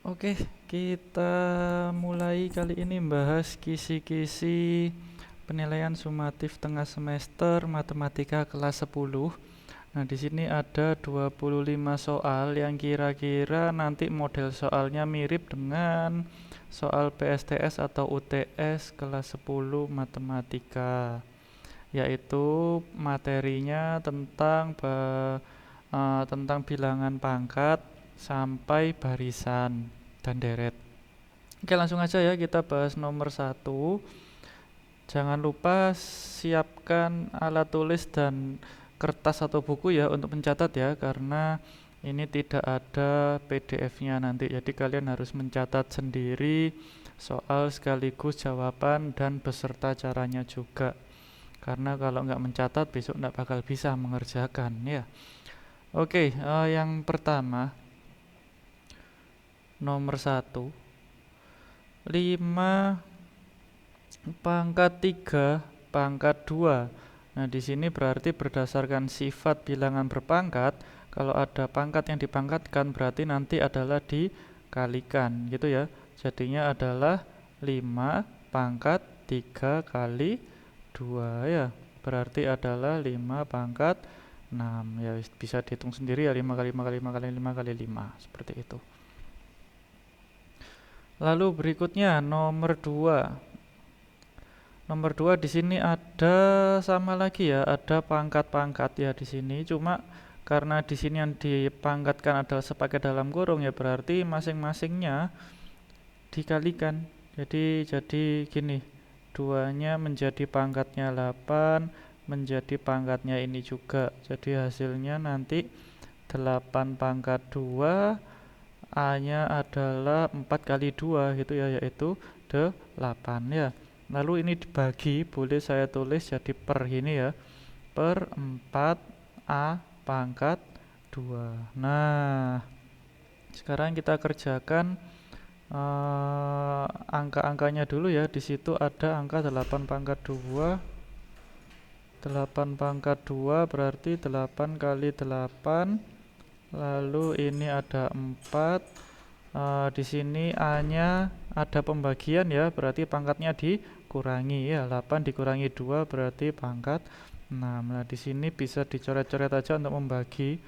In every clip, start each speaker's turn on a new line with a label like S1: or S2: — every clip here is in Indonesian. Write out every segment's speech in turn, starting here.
S1: Oke, kita mulai kali ini membahas kisi-kisi penilaian sumatif tengah semester matematika kelas 10. Nah, di sini ada 25 soal yang kira-kira nanti model soalnya mirip dengan soal PSTS atau UTS kelas 10 matematika, yaitu materinya tentang bilangan pangkat sampai barisan dan deret. Oke, langsung aja ya kita bahas nomor satu. Jangan lupa siapkan alat tulis dan kertas atau buku ya untuk mencatat ya, karena ini tidak ada PDF-nya nanti. Jadi kalian harus mencatat sendiri soal sekaligus jawaban dan beserta caranya juga. Karena kalau nggak mencatat besok nggak bakal bisa mengerjakan ya. Oke, yang pertama nomor satu, 5 pangkat 3 pangkat 2. Nah, di sini berarti berdasarkan sifat bilangan berpangkat, kalau ada pangkat yang dipangkatkan berarti nanti adalah dikalikan gitu ya. Jadinya adalah 5 pangkat 3 kali 2 ya. Berarti adalah 5 pangkat 6. Ya bisa dihitung sendiri ya, 5 kali 5 kali 5 kali 5 kali 5 seperti itu. Lalu berikutnya nomor 2. Nomor 2 di sini ada sama lagi ya, ada pangkat-pangkat ya di sini. Cuma karena di sini yang dipangkatkan adalah sepaket dalam kurung ya, berarti masing-masingnya dikalikan. Jadi gini, duanya menjadi pangkatnya 8, menjadi pangkatnya ini juga. Jadi hasilnya nanti 8 pangkat 2, A-nya adalah 4 kali 2 gitu ya, yaitu 8 ya. Lalu ini dibagi, boleh saya tulis jadi per ini ya, per 4 A pangkat 2. Nah, sekarang kita kerjakan angka-angkanya dulu ya. Di situ ada angka 8 pangkat 2. 8 pangkat 2 berarti 8 kali 8. Lalu ini ada 4. Di sini A-nya ada pembagian ya, berarti pangkatnya dikurangi ya. 8 dikurangi 2 berarti pangkat 6. Nah, di sini bisa dicoret-coret aja untuk membagi.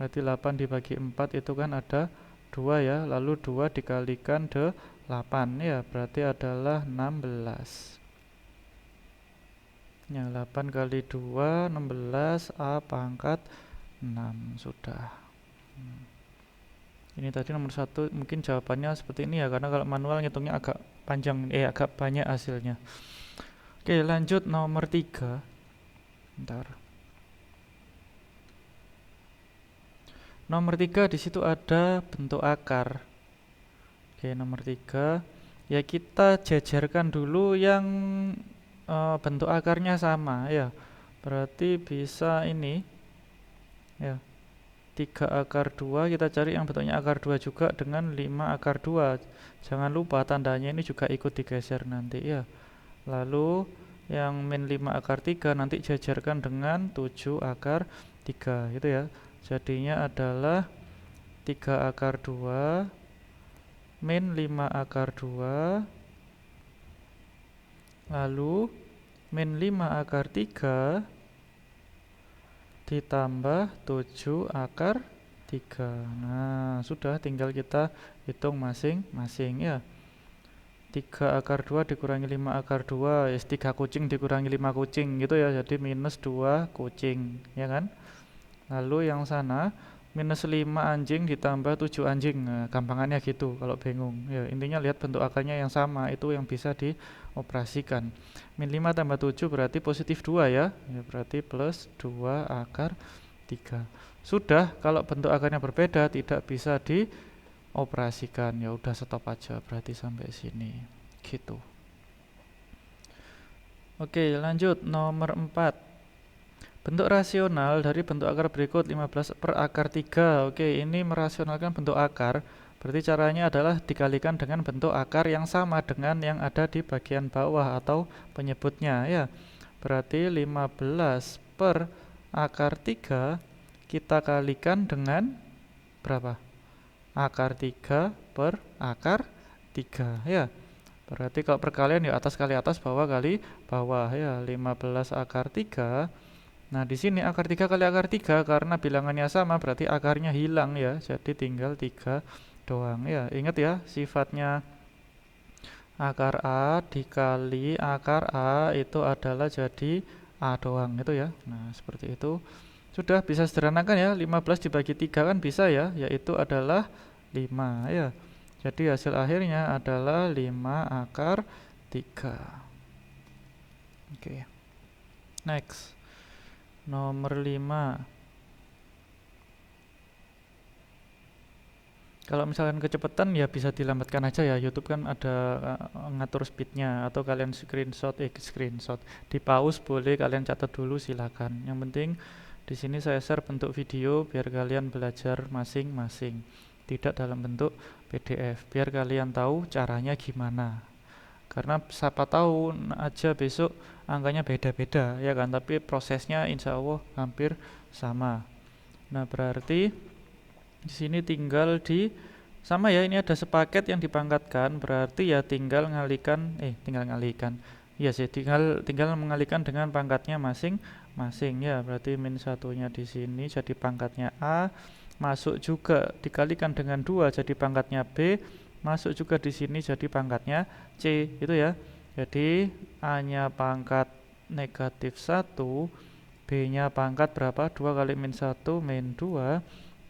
S1: Berarti 8 dibagi 4 itu kan ada 2 ya. Lalu 2 dikalikan 8 ya, berarti adalah 16. Ya, 8 kali 2 16, A pangkat 6 sudah. Ini tadi nomor 1 mungkin jawabannya seperti ini ya, karena kalau manual ngitungnya agak panjang, agak banyak hasilnya. Oke, lanjut nomor 3. Bentar. Nomor 3 di situ ada bentuk akar. Oke, nomor 3 ya, kita jajarkan dulu yang bentuk akarnya sama ya. Berarti bisa ini ya, 3 akar 2, kita cari yang bentuknya akar 2 juga dengan 5 akar 2. Jangan lupa tandanya ini juga ikut digeser nanti ya. Lalu yang min 5 akar 3 nanti jajarkan dengan 7 akar 3 gitu ya. Jadinya adalah 3 akar 2 min 5 akar 2, lalu min 5 akar 3 ditambah 7 akar 3. Nah, sudah tinggal kita hitung masing-masing ya. 3 akar 2 dikurangi 5 akar 2, ya 3 kucing dikurangi 5 kucing gitu ya. Jadi minus 2 kucing, ya kan? Lalu yang sana minus 5 anjing ditambah 7 anjing. Nah, gampangannya gitu kalau bingung. Ya, intinya lihat bentuk akarnya yang sama, itu yang bisa dioperasikan. Min 5 tambah 7 berarti positif 2 ya. Ya, berarti plus 2 akar 3. Sudah, kalau bentuk akarnya berbeda tidak bisa dioperasikan. Ya udah, stop aja berarti sampai sini. Gitu. Oke, lanjut nomor 4. Bentuk rasional dari bentuk akar berikut 15 per akar 3. Oke, ini merasionalkan bentuk akar. Berarti caranya adalah dikalikan dengan bentuk akar yang sama dengan yang ada di bagian bawah atau penyebutnya ya. Berarti 15 per akar 3 kita kalikan dengan berapa? akar 3 per akar 3 ya. Berarti kalau perkalian ya atas kali atas, bawah kali bawah ya, 15 akar 3. Nah, di sini akar 3 kali akar 3 karena bilangannya sama berarti akarnya hilang ya. Jadi tinggal 3 doang ya. Ingat ya, sifatnya akar A dikali akar A itu adalah jadi A doang itu ya. Nah, seperti itu. Sudah bisa sederhanakan ya, 15 dibagi 3 kan bisa ya, yaitu adalah 5 ya. Jadi hasil akhirnya adalah 5 akar 3. Oke. Next. Nomor 5. Kalau misalkan kecepatan ya bisa dilambatkan aja ya. YouTube kan ada ngatur speednya, atau kalian screenshot, di pause boleh, kalian catat dulu silakan. Yang penting di sini saya share bentuk video biar kalian belajar masing-masing, tidak dalam bentuk PDF, biar kalian tahu caranya gimana. Karena siapa tahu aja besok angkanya beda-beda ya kan, tapi prosesnya insya Allah hampir sama. Nah, berarti di sini tinggal di sama ya, ini ada sepaket yang dipangkatkan, berarti ya tinggal ngalikan. Iya sih, tinggal mengalihkan dengan pangkatnya masing-masing ya. Berarti min satunya di sini jadi pangkatnya A, masuk juga dikalikan dengan 2 jadi pangkatnya B, masuk juga di sini jadi pangkatnya C itu ya. Jadi A-nya pangkat negatif 1, B-nya pangkat berapa? 2 kali min 1 min 2,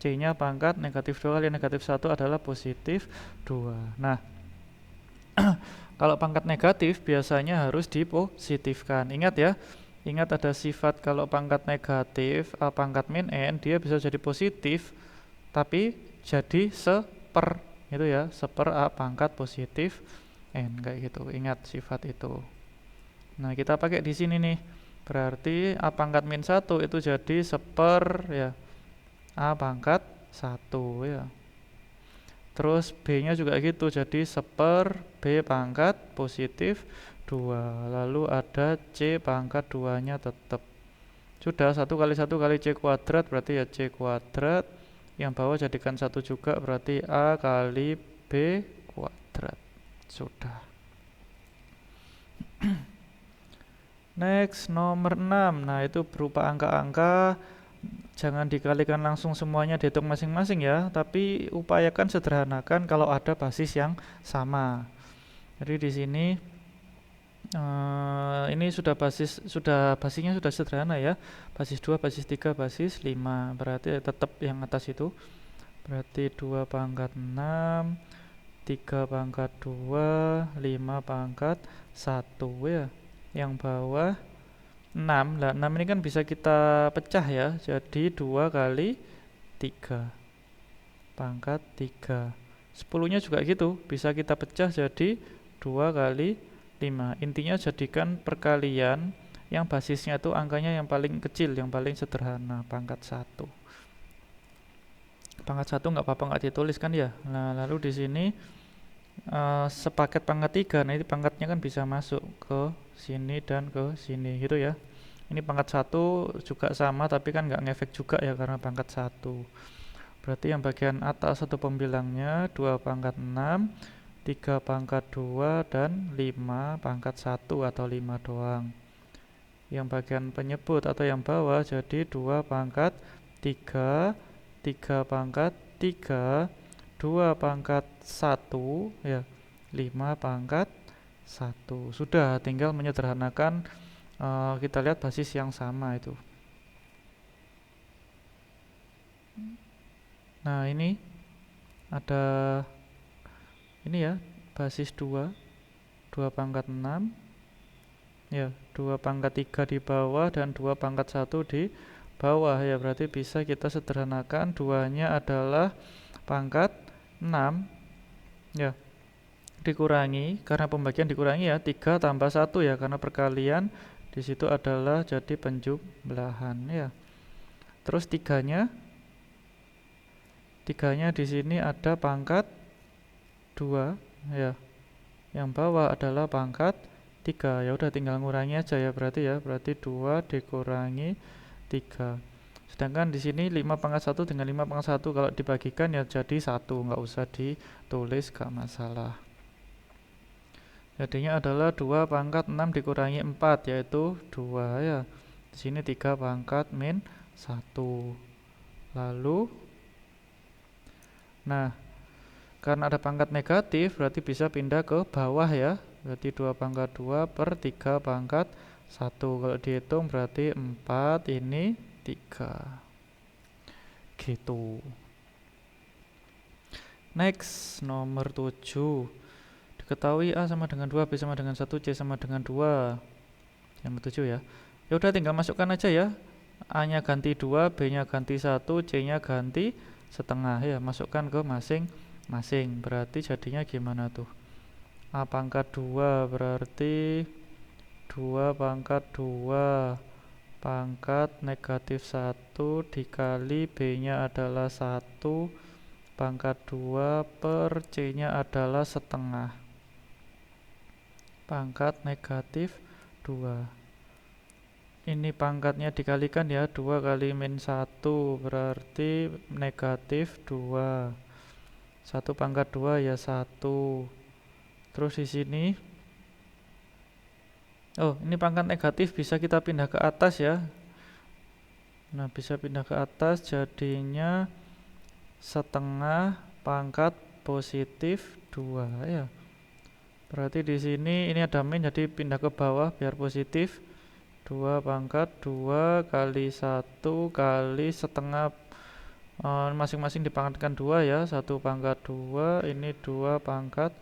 S1: C-nya pangkat negatif 2 kali negatif 1 adalah positif 2. Nah, kalau pangkat negatif biasanya harus dipositifkan. Ingat ya, ingat ada sifat kalau pangkat negatif A pangkat min N, dia bisa jadi positif, tapi jadi seper, gitu ya, seper A pangkat positif N, kayak gitu. Ingat sifat itu. Nah, kita pakai di sini nih. Berarti A pangkat min 1 itu jadi seper ya A pangkat 1 ya. Terus B-nya juga gitu, jadi seper B pangkat positif 2. Lalu ada C pangkat 2-nya tetap. Sudah, 1 kali 1 kali C kuadrat berarti ya C kuadrat. Yang bawah jadikan 1 juga berarti A kali B kuadrat. Sudah. Next, nomor 6. Nah, itu berupa angka-angka. Jangan dikalikan langsung semuanya, dihitung masing-masing ya, tapi upayakan sederhanakan kalau ada basis yang sama. Jadi di sini ini basisnya sudah sederhana ya. Basis 2, basis 3, basis 5. Berarti tetap yang atas itu. Berarti 2 pangkat 6, 3 pangkat 2, 5 pangkat 1 ya. Yang bawah 6. Lah 6 ini kan bisa kita pecah ya. Jadi 2 kali 3 pangkat 3. 10-nya juga gitu, bisa kita pecah jadi 2 kali 5. Intinya jadikan perkalian yang basisnya itu angkanya yang paling kecil, yang paling sederhana, pangkat 1. Pangkat 1 nggak apa-apa nggak ditulis kan ya. Nah, lalu di sini sepaket pangkat 3. Nah, ini pangkatnya kan bisa masuk ke sini dan ke sini gitu ya. Ini pangkat 1 juga sama, tapi kan nggak ngefek juga ya karena pangkat 1. Berarti yang bagian atas satu pembilangnya 2 pangkat 6, 3 pangkat 2, dan 5 pangkat 1 atau 5 doang. Yang bagian penyebut atau yang bawah jadi 2 pangkat 3, 3 pangkat 3, 2 pangkat 1 ya, 5 pangkat 1. Sudah, tinggal menyederhanakan, kita lihat basis yang sama itu. Nah, ini ada ini ya, basis 2 pangkat 6 ya, 2 pangkat 3 di bawah dan 2 pangkat 1 di bawah ya. Berarti bisa kita sederhanakan, 2-nya adalah pangkat 6 ya, dikurangi, karena pembagian dikurangi ya, 3 tambah 1 ya, karena perkalian di situ adalah jadi penjumlahan ya. Terus 3-nya di sini ada pangkat 2 ya. Yang bawah adalah pangkat 3. Ya udah tinggal ngurangi aja ya, berarti 2 dikurangi 3. Sedangkan di sini 5 pangkat 1 dengan 5 pangkat 1 kalau dibagikan ya jadi 1, nggak usah ditulis, gak masalah. Jadinya adalah 2 pangkat 6 dikurangi 4 yaitu 2 ya. Di sini 3 pangkat min 1. Lalu nah, karena ada pangkat negatif berarti bisa pindah ke bawah ya. Berarti 2 pangkat 2 per 3 pangkat 1. Kalau dihitung berarti 4, ini 3. Gitu. Next, nomor 7. Diketahui A sama dengan 2, B sama dengan 1, C sama dengan 2. Yang ke-7 ya. Ya udah tinggal masukkan aja ya. A-nya ganti 2, B-nya ganti 1, C-nya ganti setengah ya. Masukkan ke masing-masing. Berarti jadinya gimana tuh? A pangkat 2 berarti 2 pangkat 2 pangkat negatif 1 dikali B-nya adalah 1 pangkat 2 per C-nya adalah setengah pangkat negatif 2. Ini pangkatnya dikalikan ya, 2 kali min 1 berarti negatif 2. 1 pangkat 2 ya 1. Terus di sini ini pangkat negatif bisa kita pindah ke atas ya. Nah, bisa pindah ke atas jadinya setengah pangkat positif 2 ya. Berarti di sini ini ada min jadi pindah ke bawah biar positif. 2 pangkat 2 kali 1 kali setengah masing-masing dipangkatkan 2 ya. 1 pangkat 2 ini 2 pangkat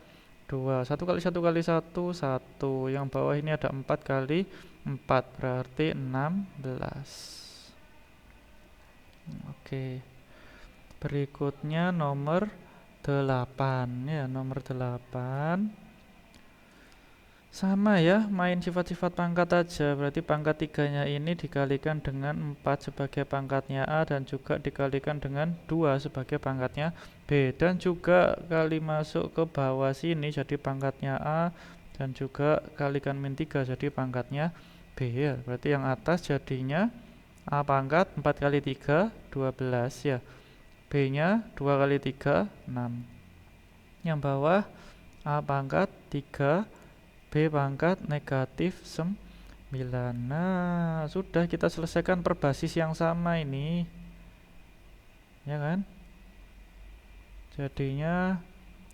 S1: 2. 1 kali 1 kali 1 1. Yang bawah ini ada 4 kali 4 berarti 16. Oke. Berikutnya nomor 8 ya, nomor 8 sama ya, main sifat-sifat pangkat aja. Berarti pangkat 3-nya ini dikalikan dengan 4 sebagai pangkatnya A dan juga dikalikan dengan 2 sebagai pangkatnya B. Dan juga kali masuk ke bawah sini jadi pangkatnya A dan juga kalikan min 3 jadi pangkatnya B ya. Berarti yang atas jadinya A pangkat 4 kali 3 12 ya. B-nya 2 kali 3 6. Yang bawah A pangkat 3 B pangkat negatif 9. Nah, sudah kita selesaikan per basis yang sama ini. Ya kan? Jadinya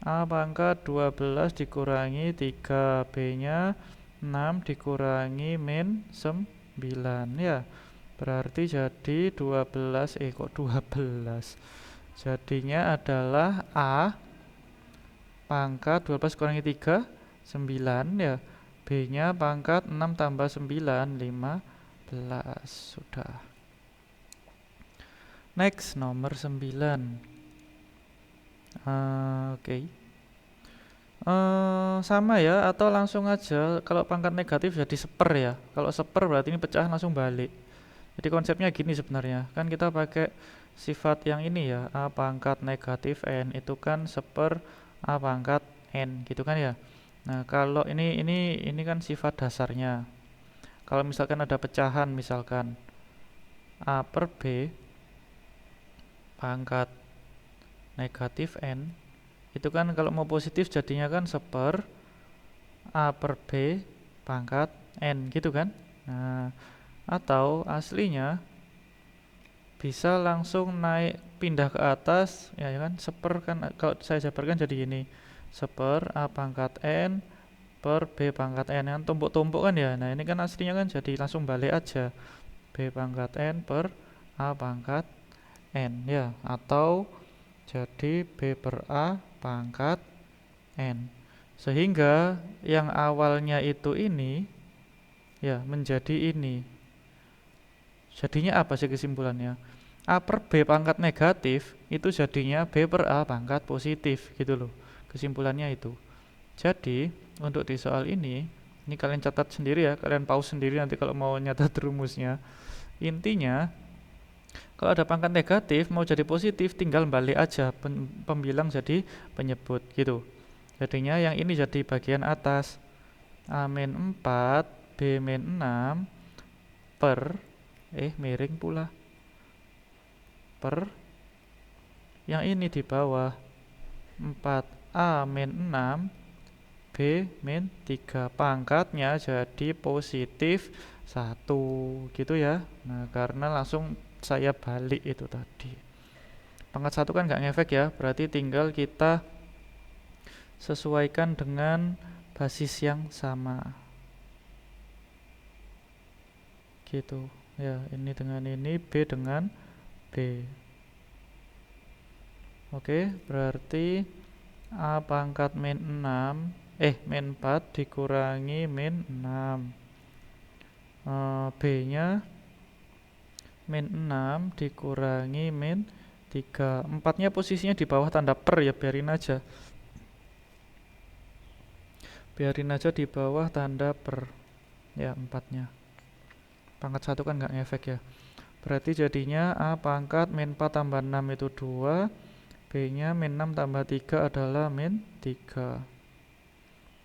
S1: A pangkat 12 dikurangi 3, B-nya 6 dikurangi min 9 ya. Berarti jadi 12, kok 12. Jadinya adalah A pangkat 12 kurangi 3 9 ya. B-nya pangkat 6 tambah 9 15. Sudah. Next, nomor 9. Oke. Sama ya, atau langsung aja. Kalau pangkat negatif jadi seper ya. Kalau seper berarti ini pecahan langsung balik. Jadi konsepnya gini sebenarnya. Kan kita pakai sifat yang ini ya, A pangkat negatif N itu kan seper A pangkat N gitu kan ya. Nah, kalau ini kan sifat dasarnya. Kalau misalkan ada pecahan misalkan A per B pangkat negatif N itu kan kalau mau positif jadinya kan seper A per B pangkat N gitu kan. Nah, atau aslinya bisa langsung naik pindah ke atas ya kan, seper kan kalau saya jabarkan jadi gini. Seper A pangkat N per B pangkat N kan tumpuk-tumpuk kan ya. Nah, ini kan aslinya kan jadi langsung balik aja. B pangkat N per A pangkat N ya. Atau jadi B per A pangkat N. Sehingga yang awalnya itu ini ya menjadi ini. Jadinya apa sih kesimpulannya? A per B pangkat negatif itu jadinya B per A pangkat positif gitu loh. Kesimpulannya itu. Jadi untuk di soal ini kalian catat sendiri ya, kalian pause sendiri nanti kalau mau nyatat rumusnya. Intinya kalau ada pangkat negatif mau jadi positif tinggal balik aja pembilang jadi penyebut gitu. Jadinya yang ini jadi bagian atas A-4 B-6 per miring pula per yang ini di bawah 4A min 6 B min 3. Pangkatnya jadi positif 1 gitu ya. Nah karena langsung saya balik itu tadi. Pangkat 1 kan nggak ngefek ya, berarti tinggal kita sesuaikan dengan basis yang sama gitu ya. Ini dengan ini, B dengan B. Oke, berarti A pangkat min 6 min 4 dikurangi min 6. B nya min 6 dikurangi min 3. 4 nya posisinya di bawah tanda per ya, biarin aja di bawah tanda per ya. 4 nya pangkat 1 kan nggak ngefek ya. Berarti jadinya A pangkat min 4 tambah 6 itu 2, B nya min 6 tambah 3 adalah min 3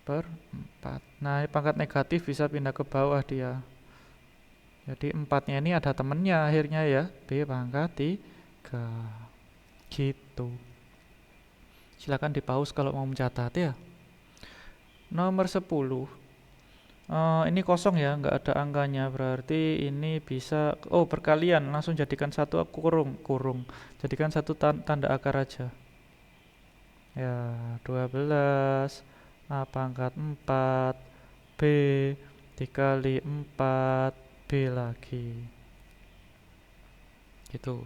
S1: per 4. Nah pangkat negatif bisa pindah ke bawah dia. Jadi 4 nya ini ada temennya akhirnya ya, B pangkat 3 gitu. Silakan di pause kalau mau mencatat ya. Nomor 10. Ini kosong ya, nggak ada angkanya, berarti ini bisa perkalian, langsung jadikan satu kurung, jadikan satu tanda akar aja ya. 12 A pangkat 4 B dikali 4 B lagi gitu.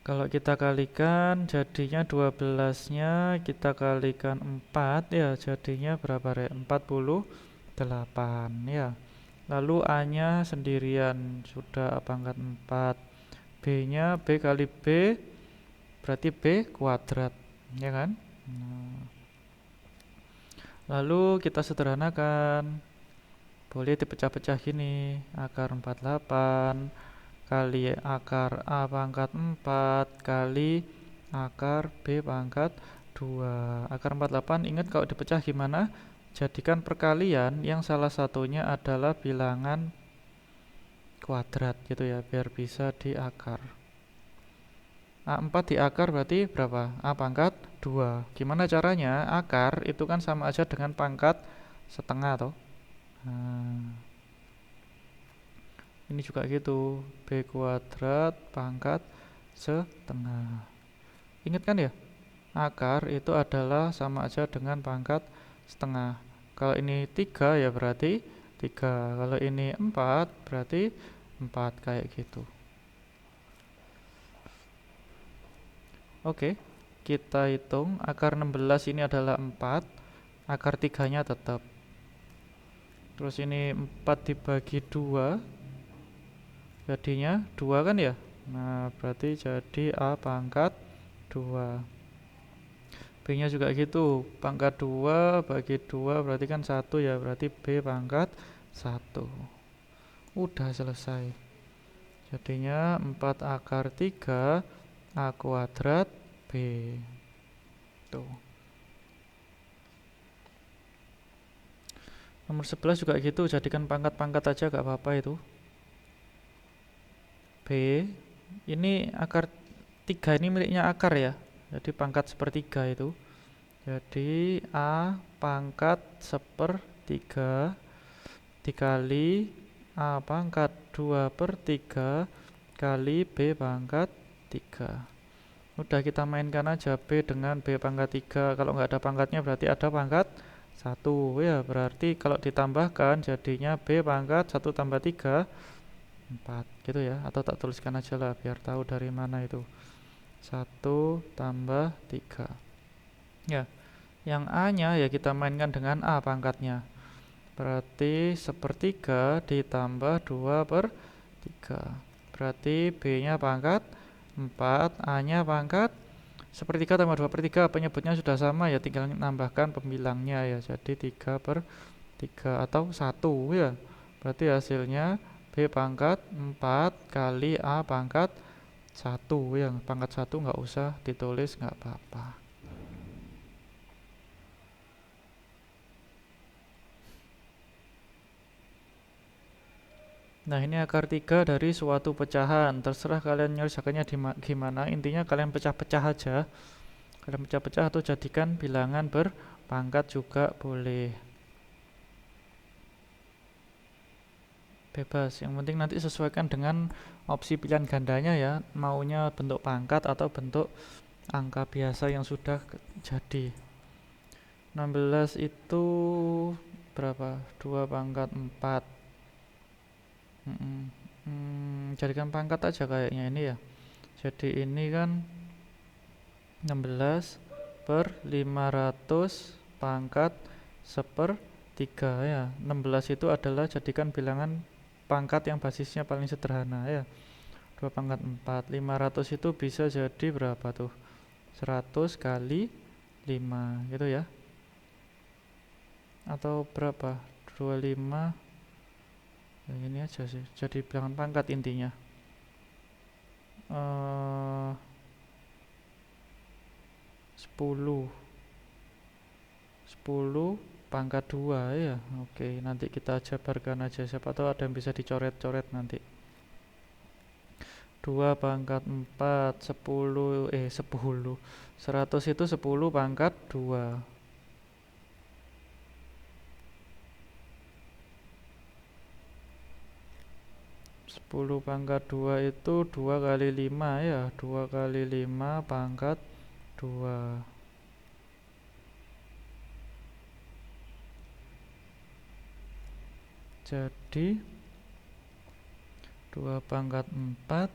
S1: Kalau kita kalikan jadinya 12 nya kita kalikan 4 ya, jadinya berapa Rek? 48 ya. Lalu A nya sendirian sudah A pangkat 4, B nya B kali B berarti B kuadrat ya kan. Nah, lalu kita sederhanakan, boleh dipecah-pecah gini, akar 48 kali akar A pangkat 4 kali akar B pangkat 2. Akar 48 ingat kalau dipecah gimana? Jadikan perkalian yang salah satunya adalah bilangan kuadrat gitu ya, biar bisa diakar. A4 diakar berarti berapa? A pangkat 2. Gimana caranya? Akar itu kan sama aja dengan pangkat setengah toh. Nah, ini juga gitu, B kuadrat pangkat setengah. Ingat kan ya? Akar itu adalah sama aja dengan pangkat setengah. Kalau ini 3 ya berarti 3. Kalau ini 4 berarti 4 kayak gitu. Oke, kita hitung akar 16 ini adalah 4, akar 3 nya tetap. Terus ini 4 dibagi 2 jadinya 2 kan ya. Nah berarti jadi A pangkat 2. B nya juga gitu, pangkat 2 bagi 2 berarti kan 1 ya, berarti B pangkat 1. Udah selesai. Jadinya 4 akar 3 A kuadrat B. Tuh. Nomor 11 juga gitu, jadikan pangkat-pangkat aja gak apa-apa itu. B ini akar 3 ini miliknya akar ya, jadi pangkat sepertiga itu. Jadi A pangkat sepertiga dikali A pangkat 2/3 kali B pangkat 3. Udah kita mainkan aja B dengan B pangkat 3. Kalau nggak ada pangkatnya berarti ada pangkat 1 ya, berarti kalau ditambahkan jadinya B pangkat 1 tambah 3 4 gitu ya. Atau tak tuliskan aja lah biar tahu dari mana itu. 1 tambah 3 ya. Yang A nya ya kita mainkan dengan A pangkatnya, berarti sepertiga ditambah 2/3, berarti B nya pangkat 4, A nya pangkat sepertiga tambah 2/3, penyebutnya sudah sama ya, tinggal nambahkan pembilangnya ya, jadi 3/3 atau 1 ya. Berarti hasilnya B pangkat 4 kali A pangkat 1 ya. Pangkat 1 nggak usah ditulis, nggak apa-apa. Nah, ini akar 3 dari suatu pecahan. Terserah kalian menyelesaikannya gimana. Intinya kalian pecah-pecah aja. Kalian pecah-pecah atau jadikan bilangan berpangkat juga boleh. Bebas. Yang penting nanti sesuaikan dengan opsi pilihan gandanya ya. Maunya bentuk pangkat atau bentuk angka biasa yang sudah jadi. 16 itu berapa? 2 pangkat 4. Jadikan pangkat aja kayaknya ini ya. Jadi ini kan 16 per 500 pangkat 1/3 ya. 16 itu adalah jadikan bilangan pangkat yang basisnya paling sederhana ya. 2 pangkat 4. 500 itu bisa jadi berapa tuh? 100 kali 5 gitu ya. Atau berapa? 25. Nah, ini aja sih. Jadi bilangan pangkat intinya. 10 pangkat 2 ya. Oke, nanti kita jabarkan aja. Siapa tahu ada yang bisa dicoret-coret nanti. 2 pangkat 4 10 100 itu 10 pangkat 2. 10 pangkat 2 itu 2 kali 5 ya. 2 kali 5 pangkat 2. Jadi 2 pangkat 4.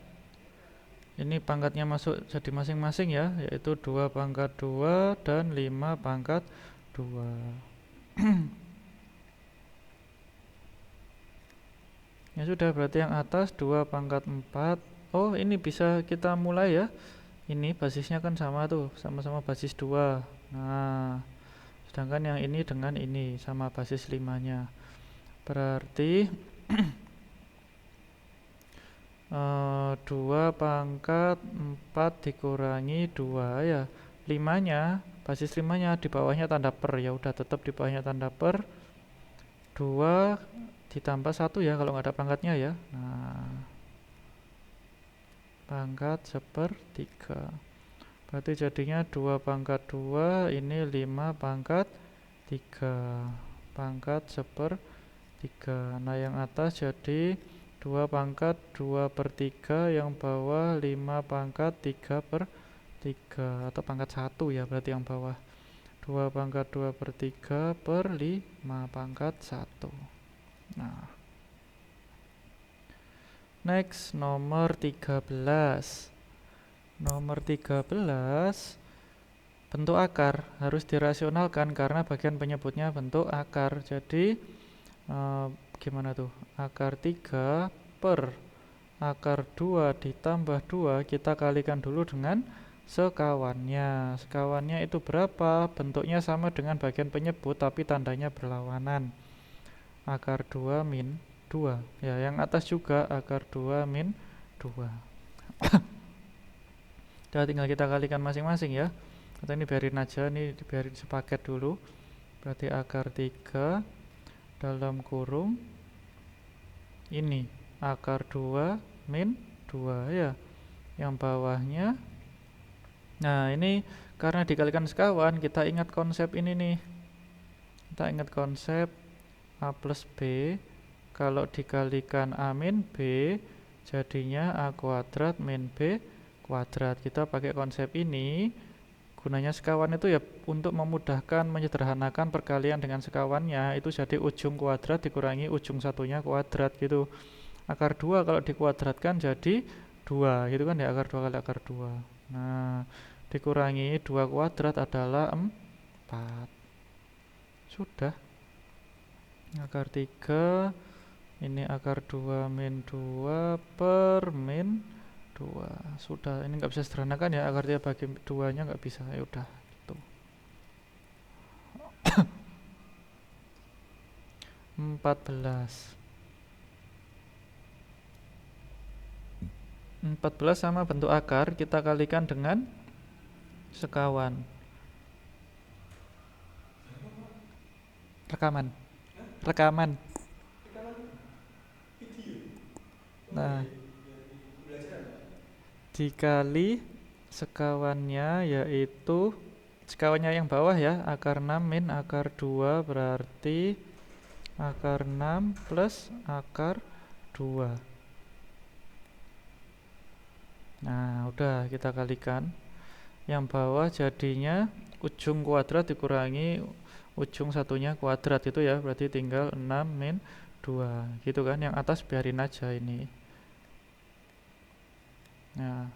S1: Ini pangkatnya masuk jadi masing-masing ya, yaitu 2 pangkat 2 dan 5 pangkat 2. Ya sudah, berarti yang atas 2 pangkat 4. Oh, ini bisa kita mulai ya. Ini basisnya kan sama tuh, sama-sama basis 2. Nah, sedangkan yang ini dengan ini sama basis 5-nya. Berarti 2 pangkat 4 dikurangi 2 ya. 5-nya, basis 5-nya di bawahnya tanda per. Ya udah, tetap di bawahnya tanda per. 2 ditambah 1 ya kalau nggak ada pangkatnya ya. Nah, pangkat 1/3. Berarti jadinya 2 pangkat 2 ini 5 pangkat 3 pangkat 1/3. Nah, yang atas jadi 2 pangkat 2/3, yang bawah 5 pangkat 3/3 atau pangkat 1 ya, berarti yang bawah 2 pangkat 2/3 per 5 pangkat 1. Nah, next nomor 13. Nomor 13, bentuk akar harus dirasionalkan karena bagian penyebutnya bentuk akar. Jadi gimana tuh? Akar 3 per akar 2 ditambah 2 kita kalikan dulu dengan sekawannya. Sekawannya itu berapa? Bentuknya sama dengan bagian penyebut tapi tandanya berlawanan. Akar 2 min 2. Ya, yang atas juga akar 2 min 2. Udah, tinggal kita kalikan masing-masing ya. Atau ini biarin aja, ini biarin sepaket dulu. Berarti akar 3 dalam kurung ini akar 2 min 2 ya. Yang bawahnya. Nah, ini karena dikalikan sekawan, kita ingat konsep ini nih. Kita ingat konsep A plus B. Kalau dikalikan A min B, jadinya A kuadrat min B kuadrat. Kita pakai konsep ini. Gunanya sekawan itu ya untuk memudahkan, menyederhanakan perkalian dengan sekawannya. Itu jadi ujung kuadrat dikurangi ujung satunya kuadrat gitu. Akar 2 kalau dikuadratkan jadi 2 gitu kan ya, akar 2 kali akar 2. Nah, dikurangi 2 kuadrat adalah 4. Sudah. Akar 3 ini akar 2 min 2 per min 2. Sudah, ini nggak bisa sederhanakan ya, akar 3 bagi 2 nya nggak bisa. Ya udah gitu. 14 sama bentuk akar kita kalikan dengan sekawan. Rekaman. Nah, dikali sekawannya, yaitu sekawannya yang bawah ya, akar 6 min akar 2 berarti akar 6 plus akar 2. Nah, udah kita kalikan. Yang bawah jadinya ujung kuadrat dikurangi ujung satunya kuadrat itu ya, berarti tinggal 6 min 2 gitu kan. Yang atas biarin aja ini. Nah,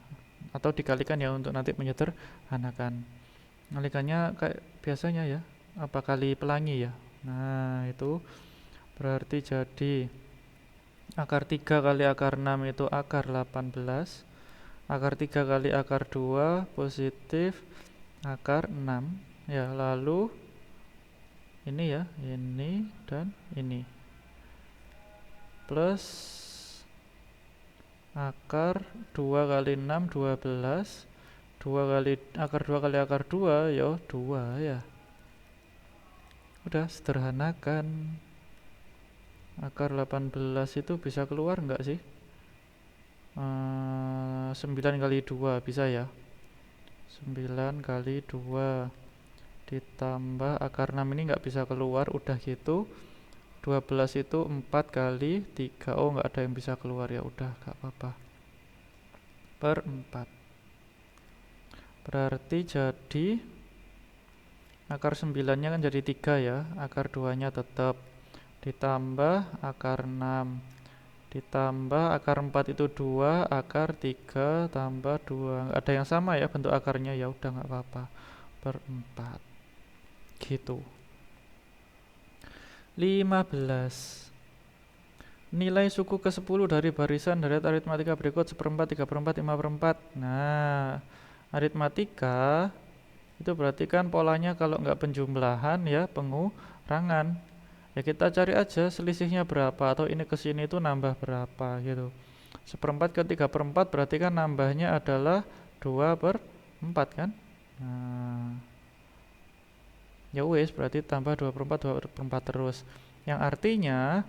S1: atau dikalikan ya untuk nanti menyederhanakan. Kalikannya kayak biasanya ya, apa kali pelangi ya. Nah, itu berarti jadi akar 3 kali akar 6 itu akar 18. Akar 3 kali akar 2 positif akar 6. Ya, lalu ini ya, ini dan ini. Plus akar 2 kali 6 12. 2 kali akar 2 kali akar 2 ya 2 ya. Udah sederhanakan. Akar 18 itu bisa keluar enggak sih? 9 kali 2 bisa ya. 9 kali 2 ditambah akar 6 ini enggak bisa keluar, udah gitu. 12 itu 4 kali 3. Oh, enggak ada yang bisa keluar ya, udah enggak apa-apa. Per 4. Berarti jadi akar 9-nya kan jadi 3 ya. Akar 2-nya tetap. Ditambah akar 6 ditambah akar 4 itu 2, akar 3 tambah 2. Nggak ada yang sama ya bentuk akarnya, ya udah nggak apa-apa. Per 4 gitu. 15. Nilai suku ke-10 dari barisan dari aritmatika berikut 1/4, 3/4, 5/4. Nah, aritmatika itu berarti kan polanya kalau nggak penjumlahan ya pengurangan. Ya kita cari aja selisihnya berapa, atau ini ke sini itu nambah berapa gitu. 1/4 ke 3/4 berarti kan nambahnya adalah 2/4 kan. Nah, ya wes berarti tambah 2/4 2/4 terus. Yang artinya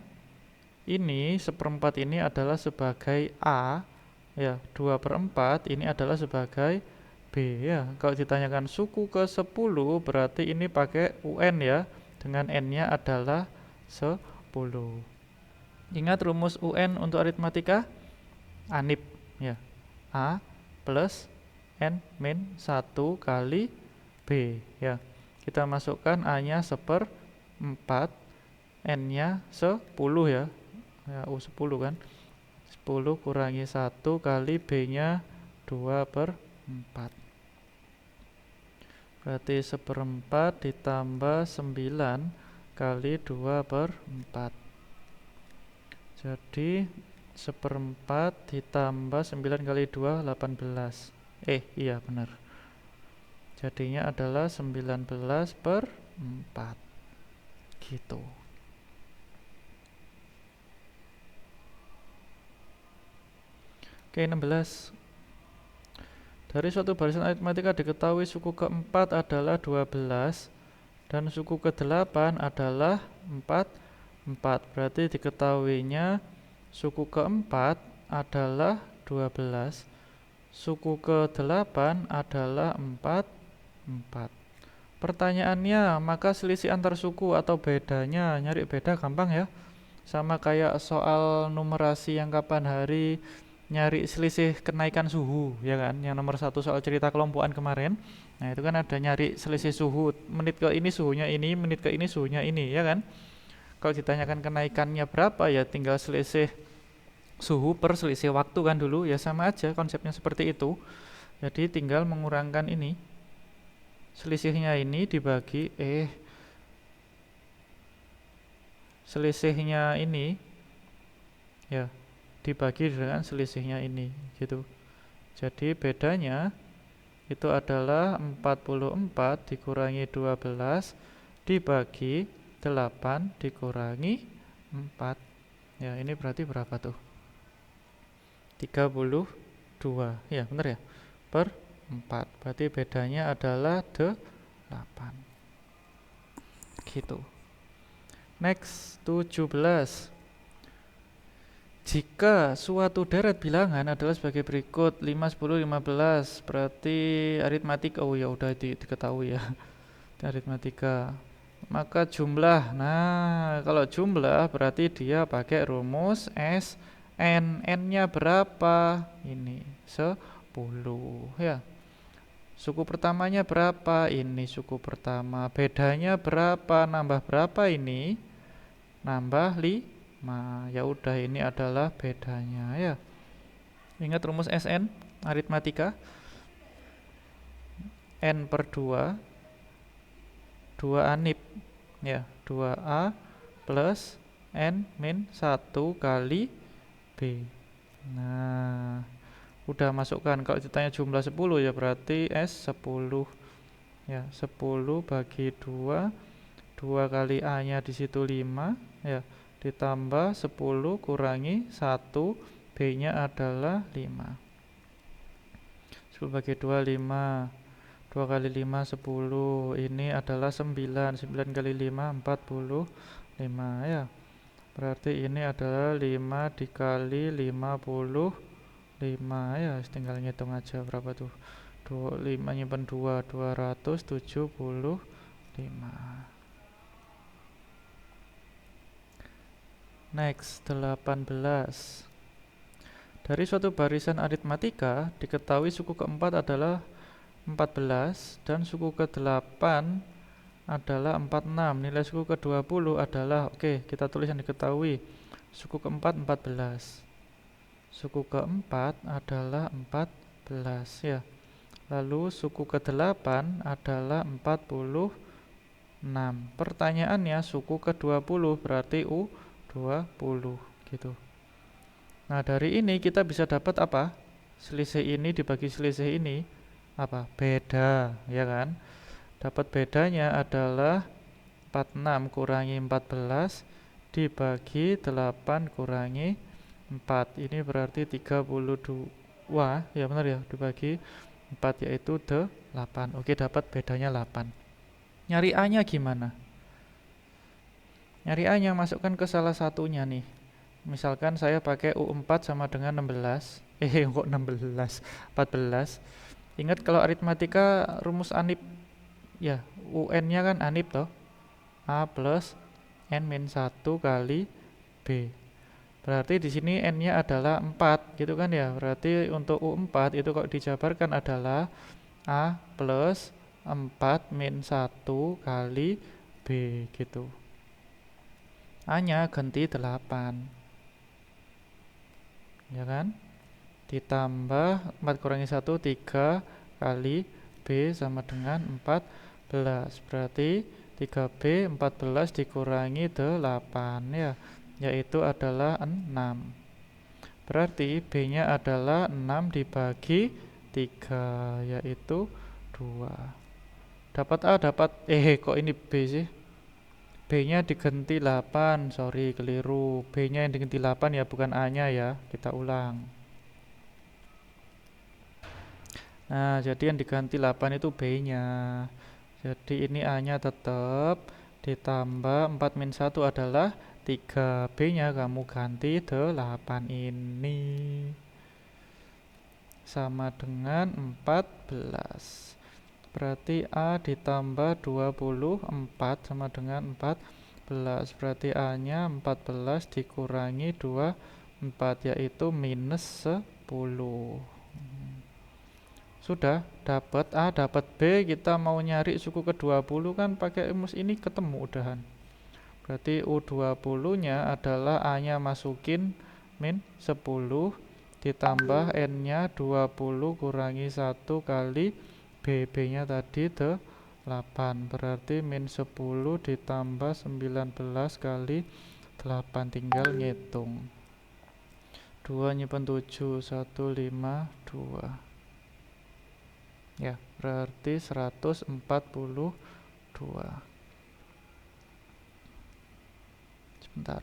S1: ini 1/4 ini adalah sebagai A ya, 2/4 ini adalah sebagai B ya. Kalau ditanyakan suku ke 10 berarti ini pakai UN ya, dengan N-nya adalah 10. Ingat rumus UN untuk aritmatika? ANIP ya. A plus N min 1 kali B ya. Kita masukkan A-nya 1/4, N-nya 10 ya. Ya, 10 kan. 10 kurangi 1 kali B-nya 2/4. Berarti 1/4 ditambah 9 kali 2/4. Jadi 1/4 ditambah 9 kali 2 18. Iya benar. Jadinya adalah 19/4 gitu. Oke, 16. Dari suatu barisan aritmatika diketahui suku ke-4 adalah 12 dan suku ke-8 adalah 4. Berarti diketahuinya suku ke-4 adalah 12, suku ke-8 adalah 4. Pertanyaannya, maka selisih antar suku atau bedanya, nyari beda gampang ya. Sama kayak soal numerasi yang kapan hari, nyari selisih kenaikan suhu ya kan, yang nomor 1 soal cerita kelompokan kemarin. Nah itu kan ada nyari selisih suhu, menit ke ini suhunya ini, menit ke ini suhunya ini ya kan. Kalau ditanyakan kenaikannya berapa ya tinggal selisih suhu per selisih waktu kan dulu, ya sama aja konsepnya seperti itu. Jadi tinggal mengurangkan ini, selisihnya ini dibagi selisihnya ini ya dibagi dengan selisihnya ini gitu. Jadi bedanya itu adalah 44 dikurangi 12 dibagi 8 dikurangi 4. Ya, ini berarti berapa tuh? 32. Ya, benar ya? Per 4. Berarti bedanya adalah 8. Gitu. Next, 17. Jika suatu deret bilangan adalah sebagai berikut 5, 10, 15, berarti aritmatika, oh ya udah diketahui ya. Aritmatika. Maka jumlah, nah kalau jumlah berarti dia pakai rumus S N. N-nya berapa? Ini 10 ya. Suku pertamanya berapa? Ini suku pertama. Bedanya berapa? Nambah berapa ini? Nambah 5. Ya udah, ini adalah bedanya ya. Ingat rumus SN aritmatika. N per 2 anip ya, 2A plus N min 1 kali B. Nah, udah masukkan. Kalau ditanya jumlah 10 ya berarti S 10 ya. 10 bagi 2, 2 kali A nya di situ 5 ya, ditambah 10 kurangi 1, B nya adalah 5. 10 bagi 2 5, 2 kali 5 10, ini adalah 9, 9 kali 5 45 ya. Berarti ini adalah 5 dikali 55 ya, tinggal ngitung aja berapa tuh. 5 nyimpen 2, 275. Next, 18. Dari suatu barisan aritmatika diketahui suku keempat adalah 14 dan suku ke-8 adalah 46. Nilai suku ke-20 adalah, oke, kita tulis yang diketahui. Suku keempat 14. Suku keempat adalah 14 ya. Lalu suku ke-8 adalah 46. Pertanyaannya suku ke-20 berarti U20 gitu. Nah, dari ini kita bisa dapat apa? Selisih ini dibagi selisih ini apa? Beda, ya kan? Dapat bedanya adalah 46 kurangi 14 dibagi 8 kurangi 4. Ini berarti 32. Ya benar ya, dibagi 4 yaitu 8. Oke, dapat bedanya 8. Nyari A-nya gimana? Nyari A-nya masukkan ke salah satunya nih. Misalkan saya pakai U4 sama dengan 16. Kok 16? 14. Ingat kalau aritmatika rumus anip ya, UN-nya kan anip toh. A plus N min 1 kali B. Berarti di sini N-nya adalah 4 gitu kan ya. Berarti untuk U4 itu kalau dijabarkan adalah A plus 4 min 1 kali B gitu. A-nya ganti 8. Ya kan? Ditambah 4 kurangi 1 3 kali B sama dengan 14. Berarti 3B 14 dikurangi 8 ya, yaitu adalah 6. Berarti B-nya adalah 6 dibagi 3, yaitu 2. Dapat A, dapat kok ini B sih? B-nya diganti 8, sorry keliru. B-nya yang diganti 8 ya, bukan A-nya ya. Kita ulang. Nah, jadi yang diganti 8 itu B-nya. Jadi ini A-nya tetap ditambah 4 min 1 adalah 3. B-nya kamu ganti 8 ini. Sama dengan 14. Berarti A ditambah 24 sama dengan 14. Berarti A-nya 14 dikurangi 24, yaitu minus 10. Sudah dapat A, dapat B. Kita mau nyari suku ke-20 kan pakai rumus ini ketemu udahan. Berarti U20-nya adalah A-nya masukin min 10 ditambah N-nya 20 kurangi 1 kali B-nya tadi 8. Berarti min 10 ditambah 19 kali 8. Tinggal ngitung. 2 nyimpen 7, 1, 5, 2. Ya, berarti 142. Sebentar.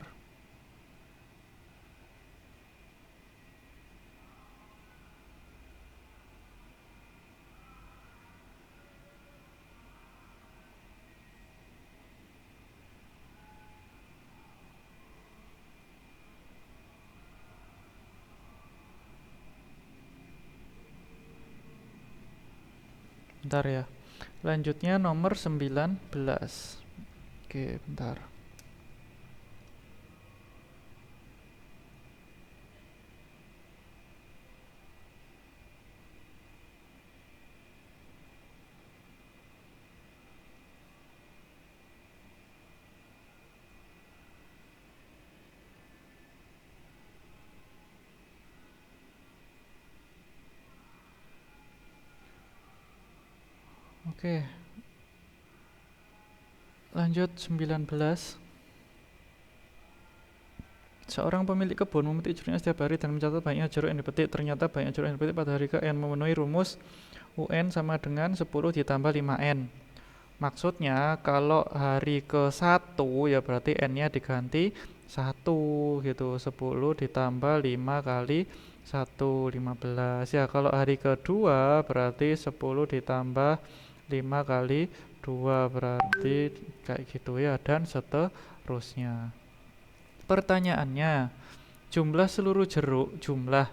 S1: Bentar ya. Lanjutnya nomor 19. Oke, bentar. Oke, lanjut 19. Seorang pemilik kebun memetik jeruknya setiap hari dan mencatat banyaknya jeruk yang dipetik. Ternyata banyak jeruk yang dipetik pada hari ke-n memenuhi rumus UN sama dengan 10 ditambah 5N. Maksudnya kalau hari ke-1 ya berarti N-nya diganti 1 gitu. 10 ditambah 5 kali 1, 15. Ya kalau hari kedua berarti 10 ditambah 5 kali 2 berarti kayak gitu ya, dan seterusnya. Pertanyaannya, jumlah seluruh jeruk jumlah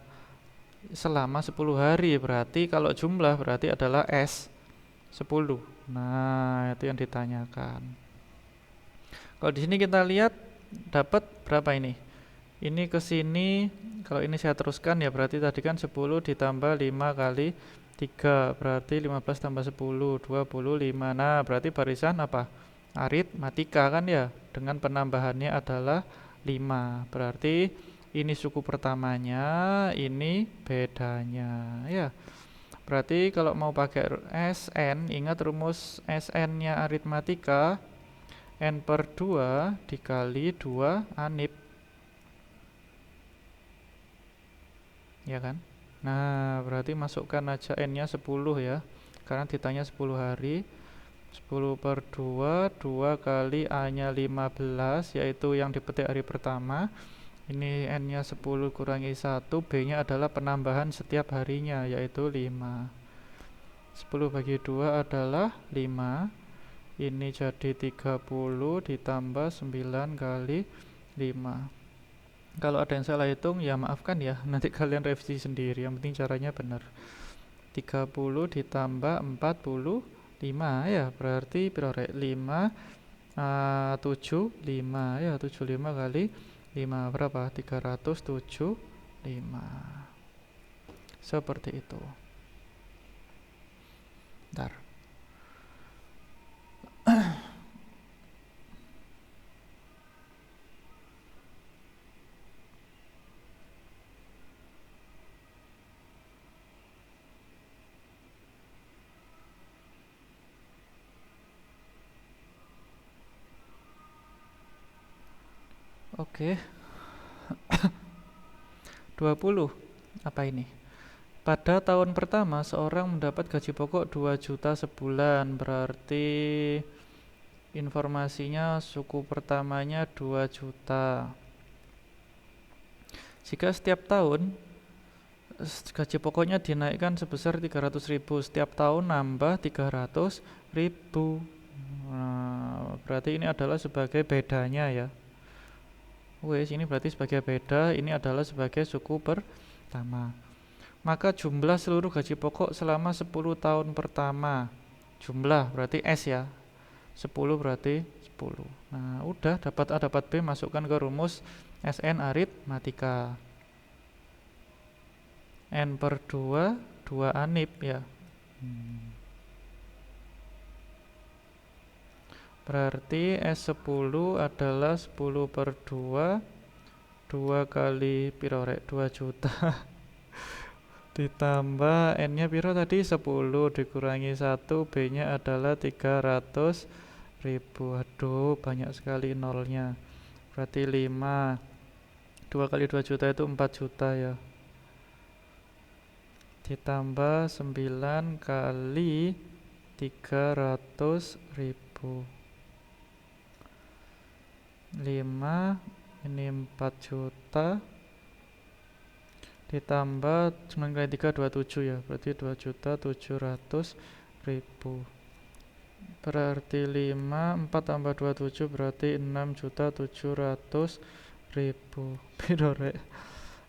S1: selama 10 hari, berarti kalau jumlah berarti adalah S 10. Nah, itu yang ditanyakan. Kalau di sini kita lihat dapat berapa ini? Ini ke sini, kalau ini saya teruskan ya berarti tadi kan 10 ditambah 5 kali 3 berarti 15 tambah 10 25. Nah, berarti barisan apa? Aritmatika kan ya, dengan penambahannya adalah 5. Berarti ini suku pertamanya, ini bedanya ya. Berarti kalau mau pakai SN, ingat rumus SN-nya aritmatika, N per 2 dikali 2 anip, ya kan? Nah, berarti masukkan aja N-nya 10 ya, karena ditanya 10 hari. 10 per 2, 2 kali A-nya 15, yaitu yang dipetik hari pertama. Ini N-nya 10 kurangi 1, B-nya adalah penambahan setiap harinya, yaitu 5. 10 bagi 2 adalah 5. Ini jadi 30 ditambah 9 kali 5. Kalau ada yang salah hitung ya maafkan ya, nanti kalian revisi sendiri, yang penting caranya benar. 30 ditambah 45 ya, berarti berapa? 5 75 ya, 75 kali 5 berapa? 375. Seperti itu. Bentar. Oke. 20. Apa ini? Pada tahun pertama seorang mendapat gaji pokok 2 juta sebulan, berarti informasinya suku pertamanya 2 juta. Jika setiap tahun gaji pokoknya dinaikkan sebesar 300.000, setiap tahun nambah 300.000. Nah, berarti ini adalah sebagai bedanya ya. Wes, ini berarti sebagai beda, ini adalah sebagai suku pertama. Maka jumlah seluruh gaji pokok selama 10 tahun pertama. Jumlah berarti S ya. 10 berarti 10. Nah, udah dapat A dapat B, masukkan ke rumus SN aritmatika. N per 2, 2 anip ya. Berarti S10 adalah 10 per 2, 2 kali piro rek? 2 juta. Ditambah N-nya piro tadi? 10 dikurangi 1, B-nya adalah 300.000. Aduh, banyak sekali nolnya. Berarti 5. 2 kali 2 juta itu 4 juta ya. Ditambah 9 kali 300.000. 5, ini 4 juta. Ditambah 9 kali 3 27 ya, berarti 2.700.000. Berarti 5, 4 tambah 27 berarti 6.700.000. Piro rek?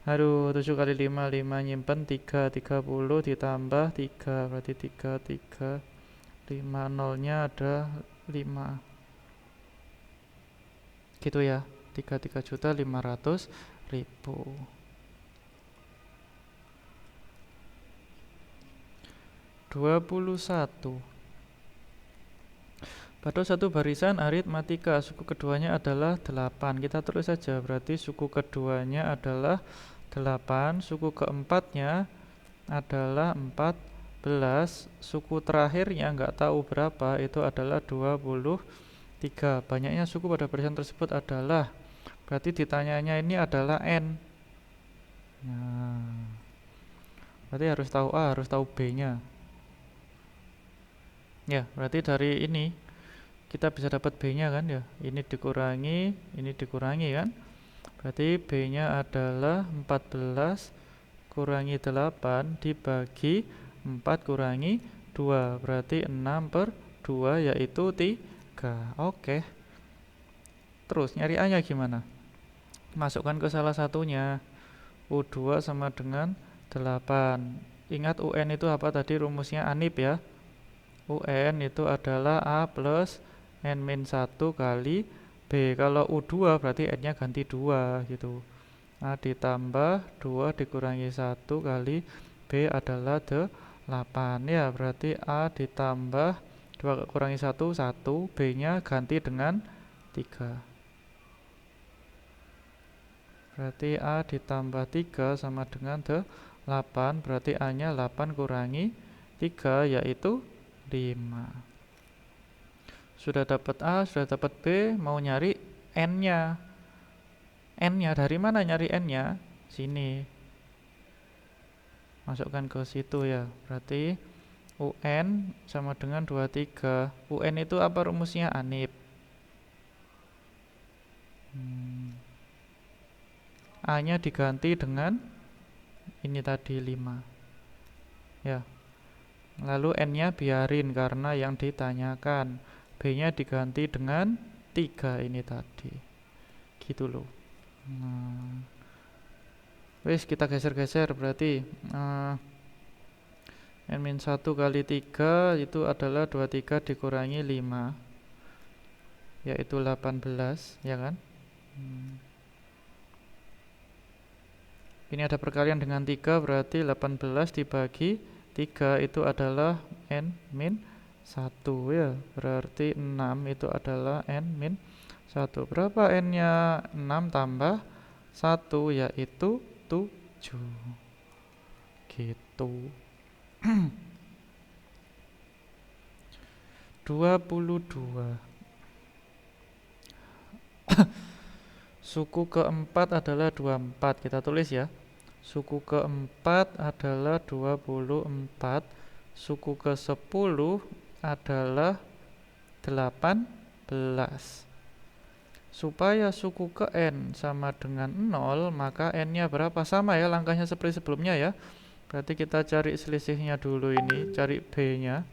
S1: Aduh, 7 kali 5 nyimpen 3, 30 ditambah 3 berarti 3 5 nolnya ada 5 gitu ya, 33.500.000. 21. Pada satu barisan aritmatika suku keduanya adalah 8. Kita tulis saja, berarti suku keduanya adalah 8, suku keempatnya adalah 14, suku terakhirnya nggak tahu berapa, itu adalah 23. Banyaknya suku pada barisan tersebut adalah, berarti ditanyanya ini adalah N. Nah, berarti harus tahu A, harus tahu B-nya. Ya, berarti dari ini kita bisa dapat B-nya kan ya. Ini dikurangi kan. Berarti B-nya adalah 14 kurangi 8 dibagi 4 kurangi 2. Berarti 6/2 yaitu 3. Oke. Terus nyari A-nya gimana? Masukkan ke salah satunya. U2 sama dengan 8. Ingat UN itu apa tadi rumusnya ANIP ya. UN itu adalah A plus N-1 kali B. Kalau U2 berarti N-nya ganti 2 gitu. A ditambah 2 dikurangi 1 kali B adalah 8 ya. Berarti A ditambah 2 kurangi 1, 1. B-nya ganti dengan 3. Berarti A ditambah 3 sama dengan 8. Berarti A-nya 8 kurangi 3 yaitu 5. Sudah dapat A, sudah dapat B, mau nyari N-nya. N-nya dari mana nyari N-nya? Sini. Masukkan ke situ ya. Berarti UN sama dengan 23. UN itu apa rumusnya? ANIP. A-nya diganti dengan ini tadi 5. Ya. Lalu N-nya biarin karena yang ditanyakan. B-nya diganti dengan 3 ini tadi. Gitu loh. Nah. Wis kita geser-geser berarti N-1 kali 3 itu adalah 23 dikurangi 5 yaitu 18 ya kan. Ini ada perkalian dengan 3 berarti 18 dibagi 3 itu adalah N-1 ya. Berarti 6 itu adalah N-1. Berapa N-nya? 6 tambah 1 yaitu 7. Gitu. 22. Suku keempat adalah 24. Kita tulis ya. Suku keempat adalah 24. Suku ke-10 adalah 18. Supaya suku ke N sama dengan 0, maka N-nya berapa? Sama ya langkahnya seperti sebelumnya ya. Berarti kita cari selisihnya dulu ini, cari B-nya.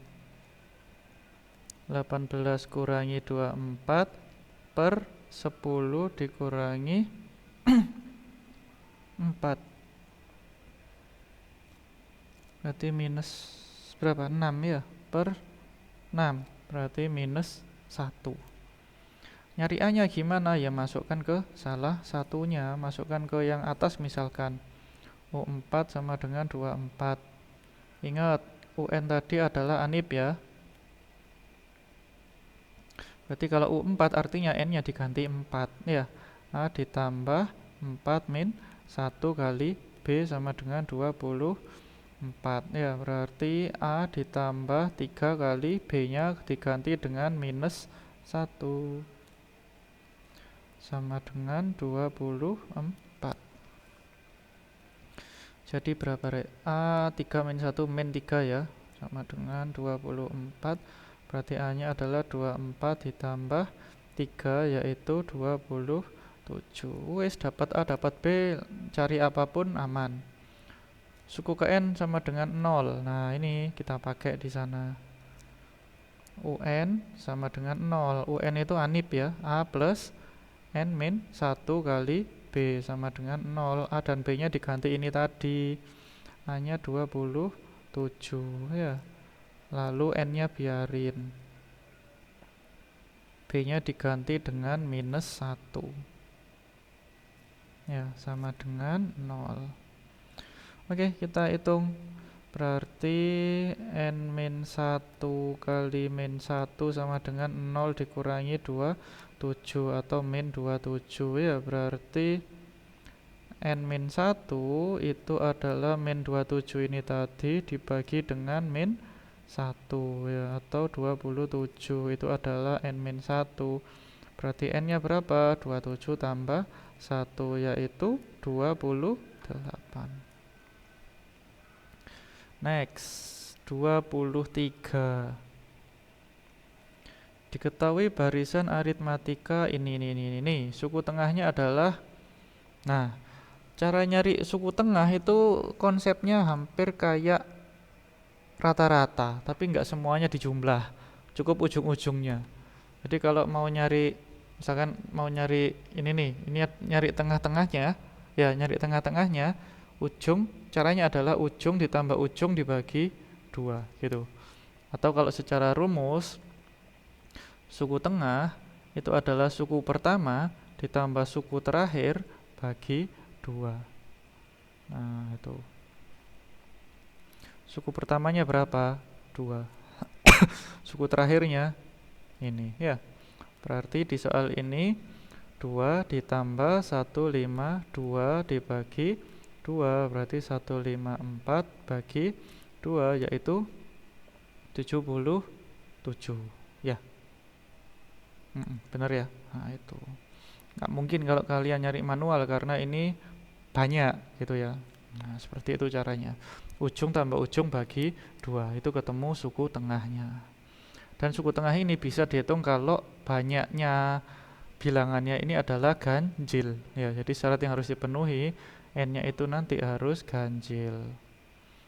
S1: 18 kurangi 24 per 10 dikurangi 4. Berarti minus berapa? 6 ya, per 6. Berarti minus 1. Nyari A-nya gimana? Ya masukkan ke salah satunya. Masukkan ke yang atas misalkan. U4 sama dengan 24. Ingat, UN tadi adalah ANIP ya. Berarti kalau U4 artinya N-nya diganti 4 ya. A ditambah 4 min 1 kali B sama dengan 24 ya. Berarti A ditambah 3 kali B-nya diganti dengan minus 1 sama dengan 24. Jadi berapa Rek? A 3 min 1 min 3 ya, sama dengan 24. Berarti A-nya adalah 24 ditambah 3 yaitu 27. Wes dapat A dapat B, cari apapun aman. Suku ke N sama dengan 0. Nah, ini kita pakai di sana. UN sama dengan 0. UN itu ANIP ya. A plus N min 1 kali B sama dengan 0. A dan B-nya diganti ini tadi. A-nya 27 ya. lalu n-nya biarin, b-nya diganti dengan minus 1, ya sama dengan 0. Oke, kita hitung. Berarti n-1 kali min 1 sama dengan 0 dikurangi 27 atau min 27 ya. Berarti n-1 itu adalah min 27 ini tadi dibagi dengan min 1 ya, atau 27 itu adalah n-1. Berarti n-nya berapa? 27 tambah 1 yaitu 28. Next, 23. Diketahui barisan aritmatika ini. Suku tengahnya adalah, nah, cara nyari suku tengah itu konsepnya hampir kayak rata-rata, tapi nggak semuanya dijumlah, cukup ujung-ujungnya. Jadi kalau mau nyari, misalkan mau nyari ini nyari tengah-tengahnya, ya nyari tengah-tengahnya, caranya adalah ujung ditambah ujung dibagi 2 gitu. Atau kalau secara rumus, suku tengah itu adalah suku pertama ditambah suku terakhir bagi 2. Nah, itu. Suku pertamanya berapa? 2. Suku terakhirnya ini ya. Berarti di soal ini 2 ditambah 152 dibagi 2, berarti 154 bagi 2 yaitu 77 ya. Benar ya. Nah, itu nggak mungkin kalau kalian nyari manual karena ini banyak gitu ya. Nah, seperti itu caranya. Ujung tambah ujung bagi 2 itu ketemu suku tengahnya. Dan suku tengah ini bisa dihitung kalau banyaknya bilangannya ini adalah ganjil ya. Jadi syarat yang harus dipenuhi, n-nya itu nanti harus ganjil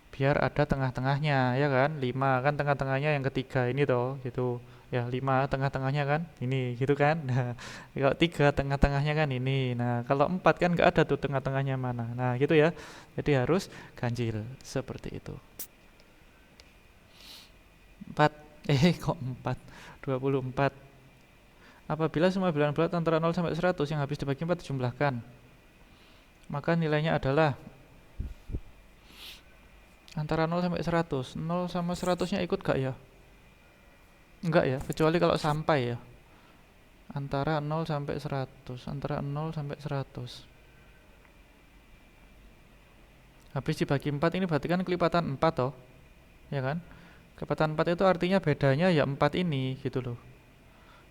S1: biar ada tengah-tengahnya ya kan. 5 kan tengah-tengahnya yang ketiga ini toh gitu ya. 5 tengah-tengahnya kan ini gitu kan. Nah, kalau 3 tengah-tengahnya kan ini. Nah, kalau 4 kan nggak ada tuh tengah-tengahnya mana. Nah, gitu ya. Jadi harus ganjil seperti itu. 4 kok 4? 24. Apabila semua bilangan bulat antara 0 sampai 100 yang habis dibagi 4 dijumlahkan, maka nilainya adalah antara 0 sampai 100. 0 sama 100-nya ikut gak ya? Enggak ya, kecuali kalau sampai ya. Antara 0 sampai 100. Antara 0 sampai 100. Habis dibagi 4 ini berarti kan kelipatan 4 toh. Ya kan? Kelipatan 4 itu artinya bedanya ya 4 ini gitu loh.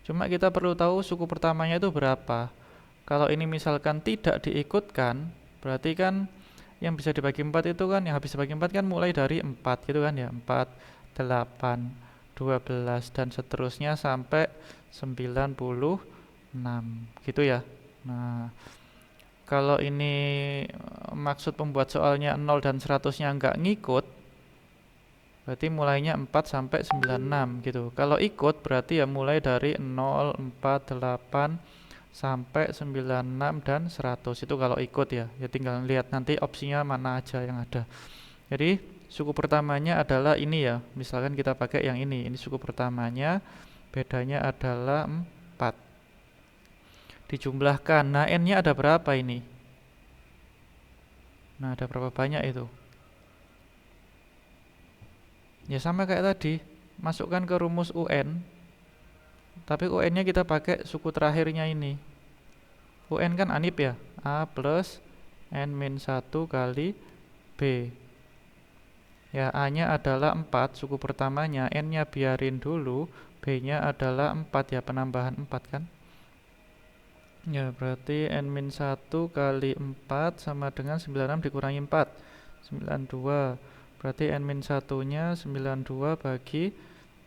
S1: Cuma kita perlu tahu suku pertamanya itu berapa. Kalau ini misalkan tidak diikutkan, berarti kan yang bisa dibagi 4 itu kan, yang habis dibagi 4 kan mulai dari 4 gitu kan ya. 4, 8, 12 dan seterusnya sampai 96 gitu ya. Nah, kalau ini maksud pembuat soalnya 0 dan 100-nya nggak ngikut, berarti mulainya 4 sampai 96 gitu. Kalau ikut berarti ya mulai dari 0, 4, 8 sampai 96 dan 100 itu kalau ikut ya. Ya tinggal lihat nanti opsinya mana aja yang ada. Jadi suku pertamanya adalah ini ya. Misalkan kita pakai yang ini. Ini suku pertamanya, bedanya adalah 4. Dijumlahkan. Nah, n-nya ada berapa ini? Nah, ada berapa banyak itu? Ya sama kayak tadi, masukkan ke rumus UN, tapi UN-nya kita pakai suku terakhirnya ini. UN kan ANIP ya, A plus N-1 kali B. Ya, A-nya adalah 4, suku pertamanya, N-nya biarin dulu, B-nya adalah 4 ya, penambahan 4 kan. Ya, berarti N-1 kali 4 sama dengan 96 dikurangi 4, 92. Berarti N-1 nya 92 bagi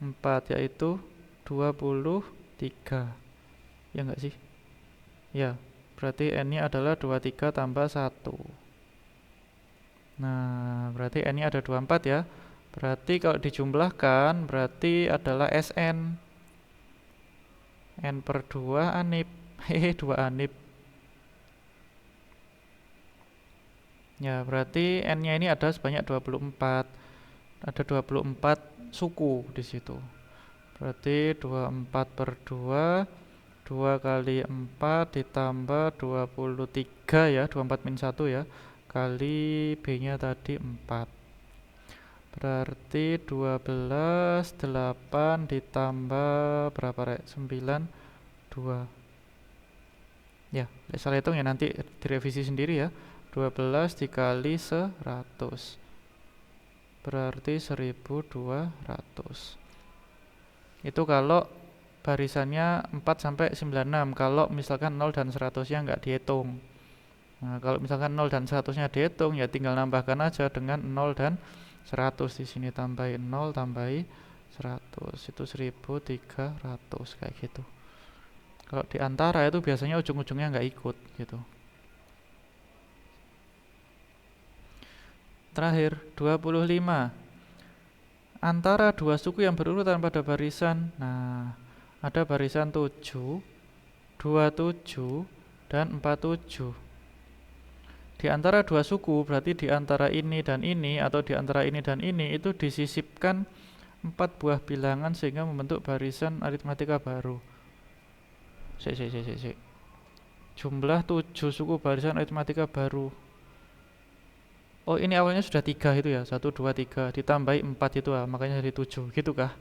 S1: 4 yaitu 23. Ya enggak sih? Ya, berarti N nya adalah 23 tambah 1. Nah, berarti N nya ada 24 ya. Berarti kalau dijumlahkan berarti adalah SN. N per 2 anip. Hehe, 2 anip. Ya, berarti N-nya ini ada sebanyak 24. ada 24 suku di situ. Berarti 24 per 2, 2 kali 4 ditambah 23 ya, 24 min 1 ya, kali B-nya tadi 4. Berarti 12, 8 ditambah berapa rek? 9, 2. Ya, salah hitung ya, nanti direvisi sendiri ya. 12 dikali 100. Berarti 1200. Itu kalau barisannya 4 sampai 96. Kalau misalkan 0 dan 100-nya nggak dihitung. Nah, kalau misalkan 0 dan 100-nya dihitung, ya tinggal nambahkan aja dengan 0 dan 100. Di sini tambahin 0, tambahin 100. Itu 1300 kayak gitu. Kalau di antara itu biasanya ujung-ujungnya nggak ikut gitu. Terakhir, 25. Antara dua suku yang berurutan pada barisan. Nah, ada barisan 7, 27, dan 47. Di antara dua suku, berarti di antara ini dan ini, atau di antara ini dan ini, itu disisipkan 4 buah bilangan sehingga membentuk barisan aritmatika baru. Jumlah 7 suku barisan aritmatika baru. Oh, ini awalnya sudah 3 itu ya, 1, 2, 3 ditambahi 4 itu makanya jadi 7 gitu kah?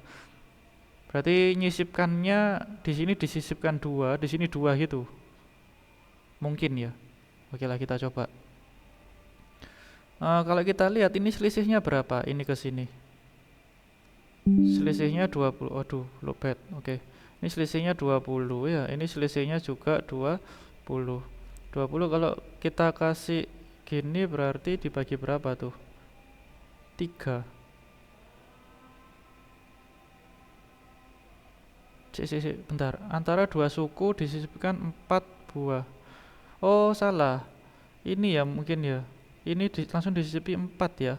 S1: Berarti nyisipkannya di sini disisipkan 2, di sini 2 gitu. Mungkin ya. Oke lah, kita coba. Kalau kita lihat ini selisihnya berapa? Ini ke sini. Selisihnya 20. Aduh, lobet. Oke. Ini selisihnya 20 ya. Ini selisihnya juga 20. 20 kalau kita kasih gini berarti dibagi berapa tuh? 3. Bentar. Antara dua suku disisipkan 4 buah. Oh, salah. Ini ya mungkin ya. Ini langsung disisipi 4 ya.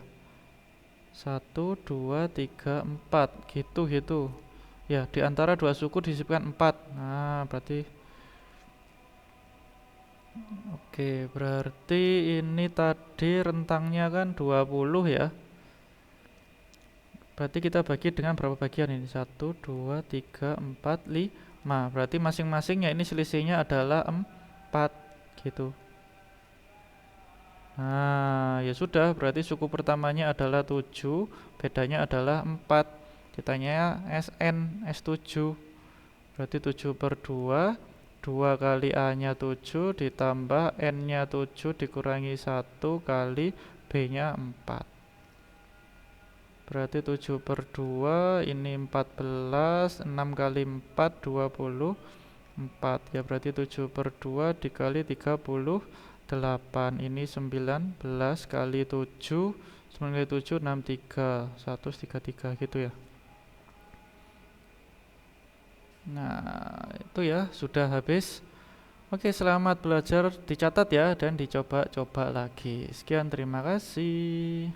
S1: 1, 2, 3, 4 gitu. Ya, di antara dua suku disisipkan 4. Nah, berarti oke, berarti ini tadi rentangnya kan 20 ya. Berarti kita bagi dengan berapa bagian ini? 1, 2, 3, 4, 5. Berarti masing-masingnya ini selisihnya adalah 4 gitu. Nah, ya sudah, berarti suku pertamanya adalah 7, bedanya adalah 4. Ditanya SN, S7. Berarti 7 per 2, 2 kali A-nya 7 ditambah N-nya 7 dikurangi 1 kali B-nya 4. Berarti 7 per 2, ini 14, 6 kali 4, 24. Ya berarti 7 per 2 dikali 38. Ini 19 kali 7, 9 kali 7, 63, 133 gitu ya. Nah, itu ya, sudah habis. Oke, selamat belajar, dicatat ya, dan dicoba-coba lagi. Sekian, terima kasih.